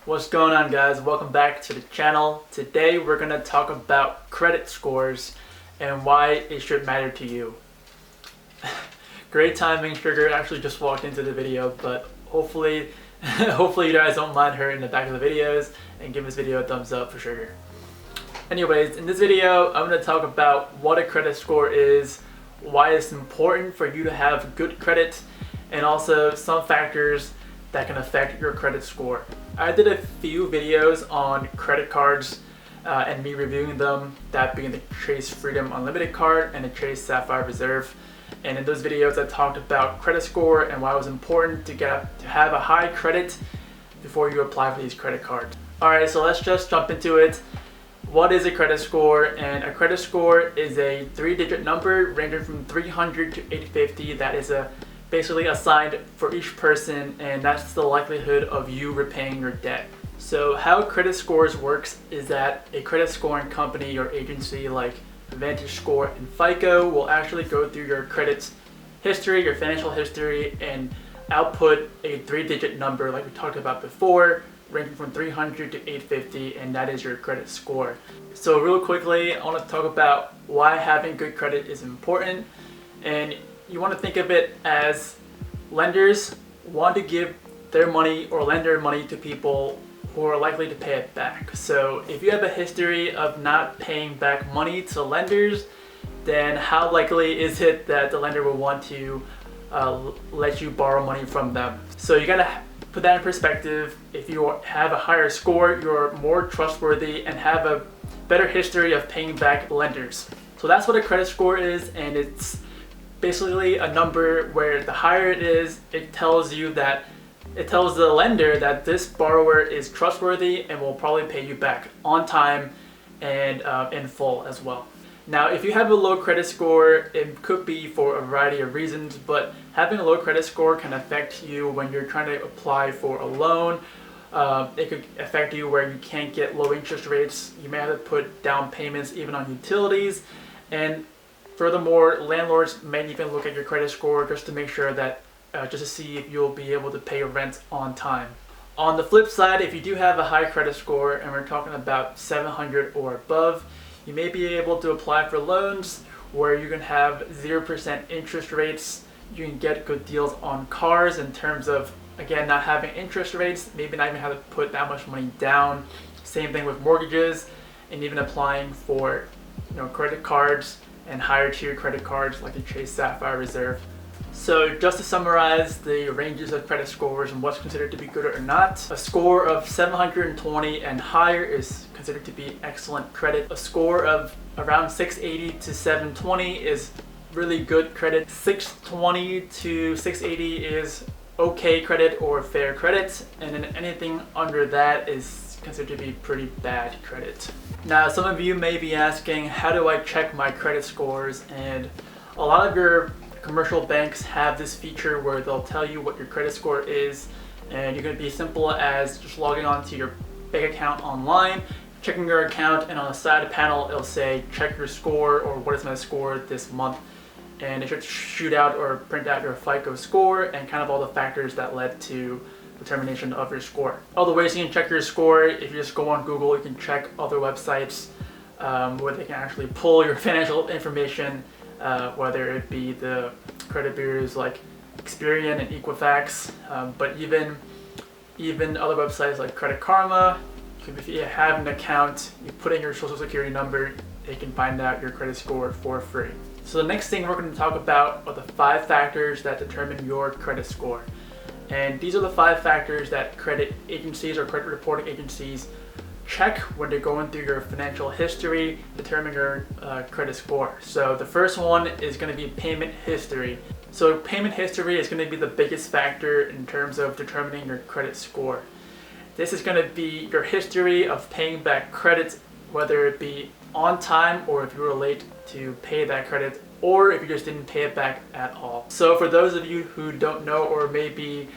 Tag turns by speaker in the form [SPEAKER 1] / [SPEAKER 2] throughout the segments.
[SPEAKER 1] What's going on, guys? Welcome back to the channel. Today we're going to talk about credit scores and why it should matter to you. Great timing, Sugar actually just walked into the video, but hopefully you guys don't mind her in the back of the videos and give this video a thumbs up for Sugar. Anyways, in this video I'm going to talk about what a credit score is, why it's important for you to have good credit, and also some factors that can affect your credit score. I did a few videos on credit cards and me reviewing them, that being the Chase Freedom Unlimited card and the Chase Sapphire Reserve. And in those videos I talked about credit score and why it was important to have a high credit before you apply for these credit cards. Alright, so let's just jump into it. What is a credit score? And a credit score is a 3-digit number ranging from 300 to 850 that is basically assigned for each person, and that's the likelihood of you repaying your debt. So how credit scores works is that a credit scoring company or agency like VantageScore and FICO will actually go through your credit history, your financial history, and output a 3-digit number like we talked about before, ranging from 300 to 850, and that is your credit score. So real quickly, I want to talk about why having good credit is important. And you want to think of it as lenders want to give their money or lend their money to people who are likely to pay it back. So if you have a history of not paying back money to lenders, then how likely is it that the lender will want to let you borrow money from them? So you gotta put that in perspective. If you have a higher score, you're more trustworthy and have a better history of paying back lenders. So that's what a credit score is, and it's basically a number where the higher it is, it tells the lender that this borrower is trustworthy and will probably pay you back on time and in full as well. Now, if you have a low credit score, it could be for a variety of reasons, but having a low credit score can affect you when you're trying to apply for a loan. It could affect you where you can't get low interest rates. You may have to put down payments even on utilities, and furthermore, landlords may even look at your credit score just to make sure that, just to see if you'll be able to pay your rent on time. On the flip side, if you do have a high credit score, and we're talking about 700 or above, you may be able to apply for loans where you can have 0% interest rates. You can get good deals on cars in terms of, again, not having interest rates, maybe not even have to put that much money down. Same thing with mortgages, and even applying for credit cards and higher tier credit cards like the Chase Sapphire Reserve. So just to summarize the ranges of credit scores and what's considered to be good or not, a score of 720 and higher is considered to be excellent credit. A score of around 680 to 720 is really good credit. 620 to 680 is okay credit or fair credit, and then anything under that is considered to be pretty bad credit. Now, some of you may be asking, how do I check my credit scores? And a lot of your commercial banks have this feature where they'll tell you what your credit score is, and you can be as simple as just logging onto your bank account online, checking your account, and on the side panel it'll say check your score or what is my score this month, and it should shoot out or print out your FICO score and kind of all the factors that led to determination of your score. Other ways you can check your score: if you just go on Google, you can check other websites where they can actually pull your financial information, whether it be the credit bureaus like Experian and Equifax, but even other websites like Credit Karma. If you have an account, you put in your social security number, they can find out your credit score for free. So the next thing we're going to talk about are the 5 factors that determine your credit score. And these are the 5 factors that credit agencies or credit reporting agencies check when they're going through your financial history, determining your credit score. So the first one is going to be payment history. So payment history is going to be the biggest factor in terms of determining your credit score. This is going to be your history of paying back credits, whether it be on time or if you were late to pay that credit, or if you just didn't pay it back at all. So for those of you who don't know or maybe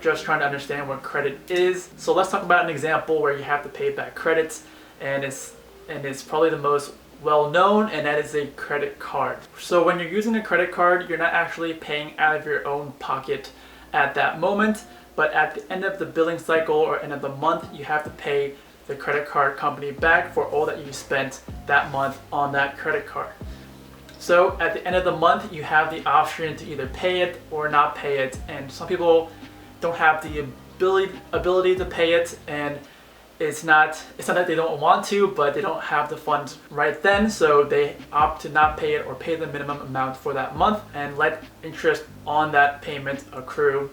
[SPEAKER 1] just trying to understand what credit is, so let's talk about an example where you have to pay back credits, and it's probably the most well known, and that is a credit card. So when you're using a credit card, you're not actually paying out of your own pocket at that moment, but at the end of the billing cycle or end of the month, you have to pay the credit card company back for all that you spent that month on that credit card. So at the end of the month, you have the option to either pay it or not pay it, and some people don't have the ability to pay it, and it's not that they don't want to, but they don't have the funds right then, so they opt to not pay it or pay the minimum amount for that month and let interest on that payment accrue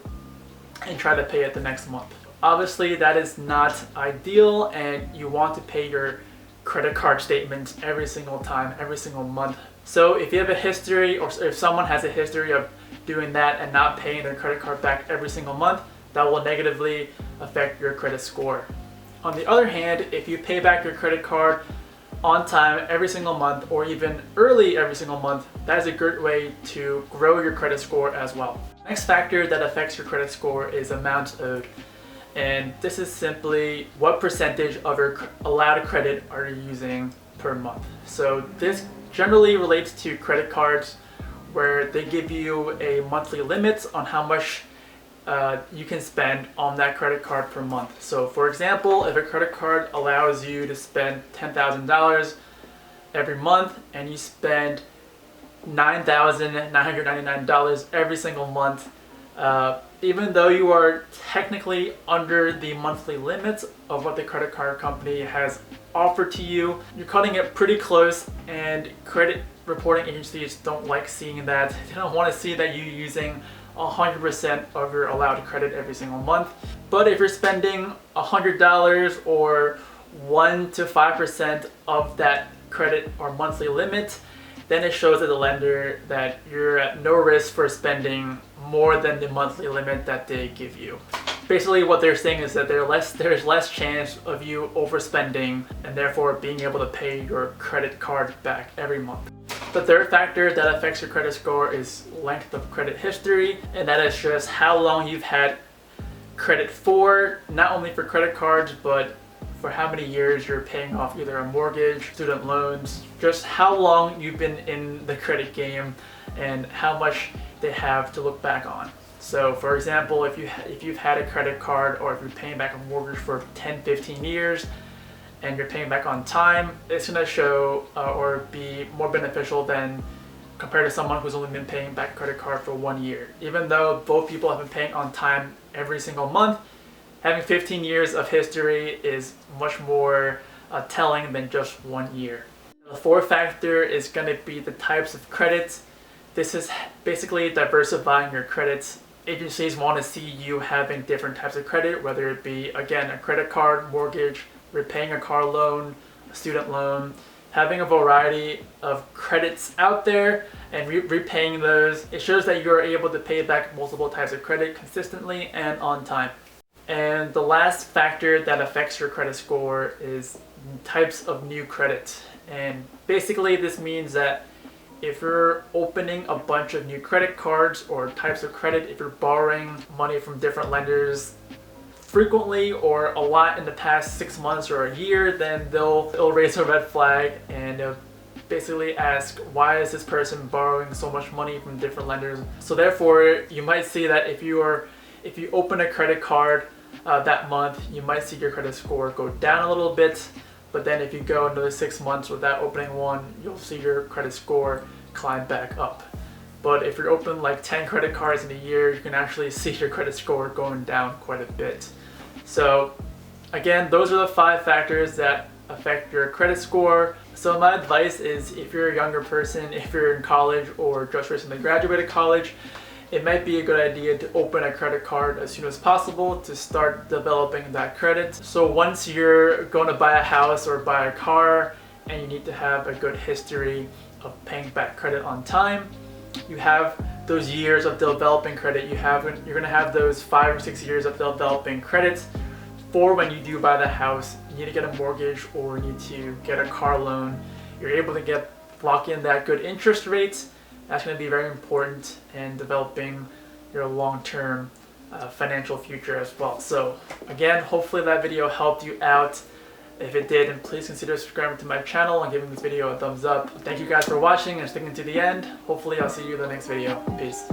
[SPEAKER 1] and try to pay it the next month. Obviously, that is not ideal, and you want to pay your credit card statements every single time, every single month. So if you have a history, or if someone has a history of doing that and not paying their credit card back every single month, that will negatively affect your credit score. On the other hand, if you pay back your credit card on time every single month, or even early every single month, that is a good way to grow your credit score as well. Next factor that affects your credit score is amount owed. And this is simply what percentage of your allowed credit are you using per month. So this generally relates to credit cards, where they give you a monthly limit on how much you can spend on that credit card per month. So for example, if a credit card allows you to spend $10,000 every month and you spend $9,999 every single month, even though you are technically under the monthly limits of what the credit card company has offered to you, you're cutting it pretty close, and credit reporting agencies don't like seeing that. They don't want to see that you're using 100% of your allowed credit every single month. But if you're spending $100 or 1 to 5% of that credit or monthly limit, then it shows to the lender that you're at no risk for spending more than the monthly limit that they give you. Basically what they're saying is that there's less chance of you overspending and therefore being able to pay your credit card back every month. The third factor that affects your credit score is length of credit history, and that is just how long you've had credit for, not only for credit cards, but for how many years you're paying off either a mortgage, student loans, just how long you've been in the credit game and how much they have to look back on. So for example, if you've had a credit card, or if you're paying back a mortgage for 10-15 years and you're paying back on time, it's going to show or be more beneficial than compared to someone who's only been paying back a credit card for 1 year. Even though both people have been paying on time every single month, having 15 years of history is much more telling than just 1 year. The fourth factor is going to be the types of credits. This is basically diversifying your credits. Agencies want to see you having different types of credit, whether it be, again, a credit card, mortgage, repaying a car loan, a student loan, having a variety of credits out there and repaying those. It shows that you're able to pay back multiple types of credit consistently and on time. And the last factor that affects your credit score is types of new credit. And basically this means that if you're opening a bunch of new credit cards or types of credit, if you're borrowing money from different lenders frequently or a lot in the past 6 months or a year, then they'll raise a red flag and they'll basically ask, why is this person borrowing so much money from different lenders? So therefore, you might see that if you open a credit card that month, you might see your credit score go down a little bit. But then if you go another 6 months without opening one, you'll see your credit score climb back up. But if you're open like 10 credit cards in a year, you can actually see your credit score going down quite a bit. So again, those are the 5 factors that affect your credit score. So my advice is, if you're a younger person, if you're in college or just recently graduated college, it might be a good idea to open a credit card as soon as possible to start developing that credit. So once you're going to buy a house or buy a car and you need to have a good history of paying back credit on time, you have those years of developing credit. You're going to have those 5 or 6 years of developing credits for when you do buy the house, you need to get a mortgage or you need to get a car loan. You're able to lock in that good interest rates. That's going to be very important in developing your long-term financial future as well. So again, hopefully that video helped you out. If it did, then please consider subscribing to my channel and giving this video a thumbs up. Thank you guys for watching and sticking to the end. Hopefully I'll see you in the next video. Peace.